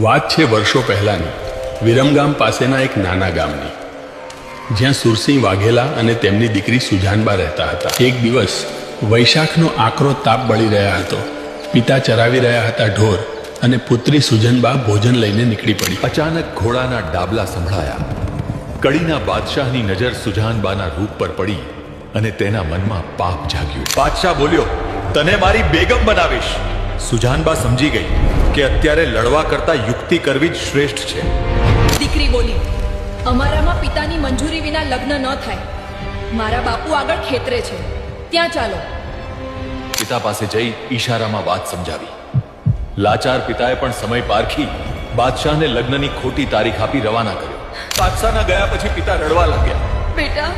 વાત છે વર્ષો પહેલાંની વિરમગામ પાસેના એક નાના ગામની, જ્યાં સુરસિંહ વાઘેલા અને તેમની દીકરી સુજાનબા રહેતા હતા. એક દિવસ વૈશાખનો આકરો તાપ બળી રહ્યા હતો. પિતા ચરાવી રહ્યા હતા ઢોર અને પુત્રી સુજનબા ભોજન લઈને નીકળી પડી. અચાનક ઘોડાના ડાબલા સંભળાયા. કડીના બાદશાહની નજર સુજાનબાના રૂપ પર પડી અને તેના મનમાં પાપ જાગ્યું. બાદશાહ બોલ્યો, તને મારી બેગમ બનાવીશ. સુજાનબા સમજી ગઈ કે અત્યારે લડવા કરતા યુક્તિ કરવી જ શ્રેષ્ઠ છે. દીકરી બોલી, અમારામાં પિતાની મંજૂરી વિના લગ્ન ન થાય. મારા બાપુ આગળ ખેતરે છે, ત્યાં ચાલો. પિતા પાસે જઈ ઈશારામાં વાત સમજાવી. લાચાર પિતાએ પણ સમય પારખી બાદશાહને લગ્નની ખોટી તારીખ આપી રવાના કર્યો. બાદશાહના ગયા પછી પિતા રડવા લાગ્યા. બેટા,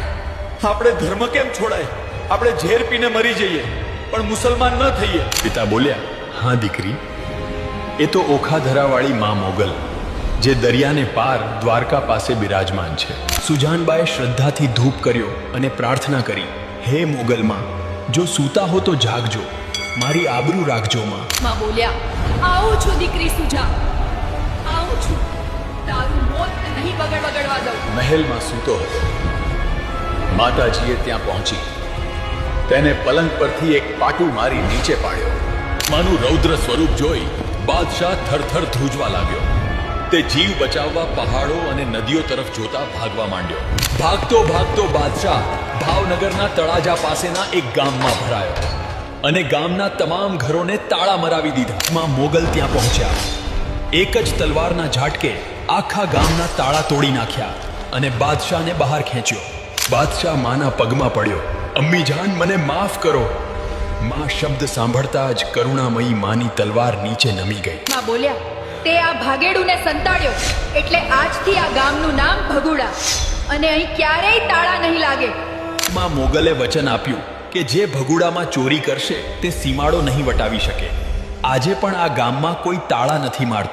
આપણે ધર્મ કેમ છોડાય? આપણે ઝેર પીને મરી જઈએ પણ મુસલમાન ન થઈએ. પિતા બોલ્યા, હા દીકરી, એ તો ઓખાધરાવાળી મા મોગલ, જે દરિયાને પાર દ્વારકા પાસે બિરાજમાન છે. સુજાનબાએ શ્રદ્ધાથી ધૂપ કર્યો અને પ્રાર્થના કરી, હે મોગલમાં, જો સૂતા હો તો જાગજો, મારી આબરૂ રાખજો માં. માં બોલ્યા, આવું છું દીકરી સુજા, આવું છું. તારું મોત નહીં બગડવા દઉં. મહેલમાં સૂતો હતો. માતાજીએ ત્યાં પહોંચી તેને પલંગ પરથી એક પાટું મારી નીચે પાડ્યો. માનું રૌદ્ર સ્વરૂપ જોઈ બાદશાહ થરથર ધ્રુજવા લાગ્યો. તે જીવ બચાવવા પહાડો અને નદીઓ તરફ જોતા ભાગવા માંડ્યો. ભાગતો ભાગતો બાદશાહ ભાવનગરના તળાજા પાસેના એક ગામમાં ભરાયો અને ગામના તમામ ઘરોને તાળા મરાવી દીધા. માં મોગલ ત્યાં પહોંચ્યા. એક જ તલવારના ઝાટકે આખા ગામના તાળા તોડી નાખ્યા અને બાદશાહને બહાર ખેંચ્યો. બાદશાહ માના પગમાં પડ્યો, અમ્મી જાન, મને માફ કરો. માં શબ્દ સાંભળતા જ કરુણામયી માની તલવાર નીચે નમી ગઈ. માં બોલ્યા, તે આ ભાગેડુને સંતાડ્યો એટલે આજથી આ ગામનું નામ ભગુડા, અને અહીં ક્યારેય તાળા નહીં લાગે. માં મોગલે વચન આપ્યું કે જે ભગુડામાં ચોરી કરશે તે સીમાડો નહીં વટાવી શકે. આજે પણ આ ગામમાં કોઈ તાળા નથી મારતું.